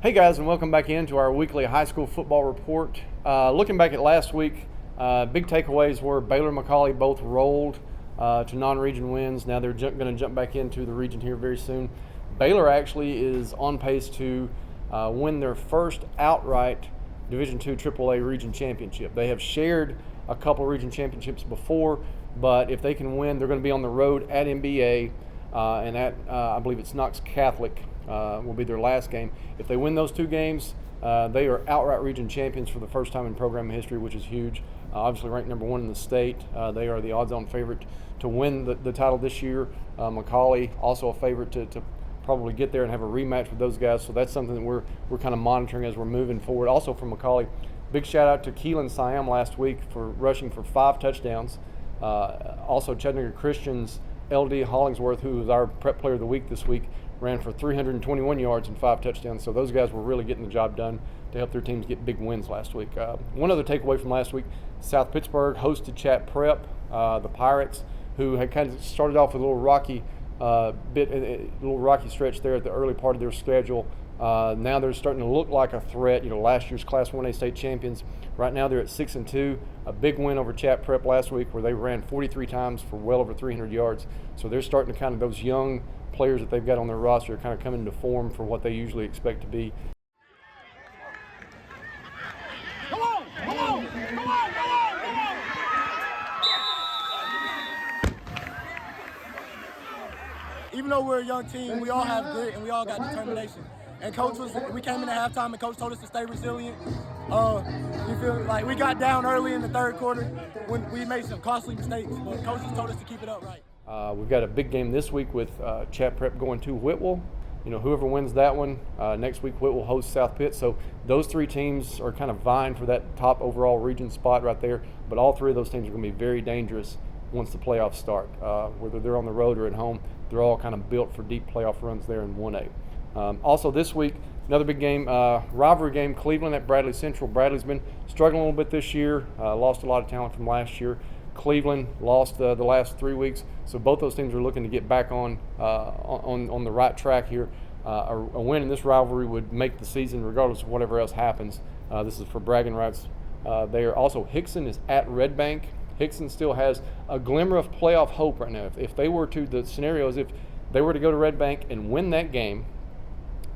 Hey guys, and welcome back into our weekly high school football report. Looking back at last week, big takeaways were Baylor and McCallie both rolled to non-region wins. Now they're going to jump back into the region here very soon. Baylor actually is on pace to win their first outright Division II AAA region championship. They have shared a couple region championships before, but if they can win, they're going to be on the road at NBA and at I believe it's Knox Catholic. Will be their last game. If they win those two games, they are outright region champions for the first time in program history, which is huge. Obviously ranked number one in the state. They are the odds-on favorite to win the title this year. McCallie also a favorite to probably get there and have a rematch with those guys. So that's something that we're kind of monitoring as we're moving forward. Also from McCallie, big shout out to Keelan Siam last week for rushing for 5 touchdowns. Also Chattanooga Christian's LD Hollingsworth, who was our prep player of the week this week, ran for 321 yards and 5 touchdowns. So those guys were really getting the job done to help their teams get big wins last week. One other takeaway from last week, South Pittsburg hosted Chat Prep. The Pirates, who had kind of started off with a little rocky stretch there at the early part of their schedule. Now they're starting to look like a threat. Last year's Class 1A state champions. Right now they're at 6-2. A big win over Chat Prep last week where they ran 43 times for well over 300 yards. So they're starting to kind of, those young players that they've got on their roster are kind of coming into form for what they usually expect to be. Come on! Even though we're a young team, we all have grit and we all got determination. And we came in at halftime and coach told us to stay resilient. We feel like we got down early in the third quarter when we made some costly mistakes, but coaches told us to keep it up right. We've got a big game this week with Chat Prep going to Whitwell. Whoever wins that one, next week Whitwell hosts South Pitt. So those three teams are kind of vying for that top overall region spot right there. But all three of those teams are going to be very dangerous once the playoffs start. Whether they're on the road or at home, they're all kind of built for deep playoff runs there in 1A. Also this week, another big game, rivalry game, Cleveland at Bradley Central. Bradley's been struggling a little bit this year, lost a lot of talent from last year. Cleveland lost the last 3 weeks, so both those teams are looking to get back on the right track here. A win in this rivalry would make the season, regardless of whatever else happens. This is for bragging rights. They are also, Hickson is at Red Bank. Hickson still has a glimmer of playoff hope right now. If they were to, the scenario is if they were to go to Red Bank and win that game,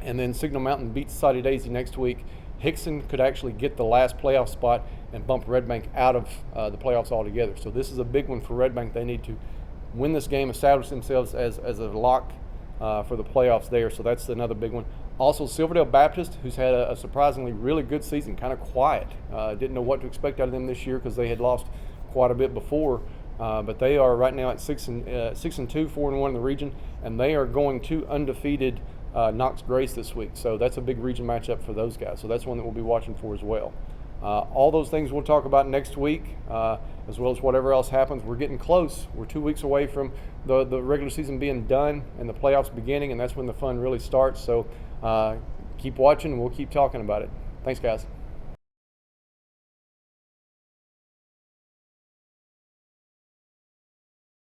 and then Signal Mountain beats Soddy Daisy next week, Hickson could actually get the last playoff spot and bump Red Bank out of the playoffs altogether. So this is a big one for Red Bank. They need to win this game, establish themselves as a lock for the playoffs there. So that's another big one. Also, Silverdale Baptist, who's had a surprisingly really good season, kind of quiet. Didn't know what to expect out of them this year because they had lost quite a bit before. But they are right now at 6-2, 4-1 in the region, and they are going to undefeated Knox Grace this week. So that's a big region matchup for those guys. So that's one that we'll be watching for as well. All those things we'll talk about next week, as well as whatever else happens. We're getting close. We're 2 weeks away from the regular season being done and the playoffs beginning, and that's when the fun really starts. So keep watching, and we'll keep talking about it. Thanks, guys.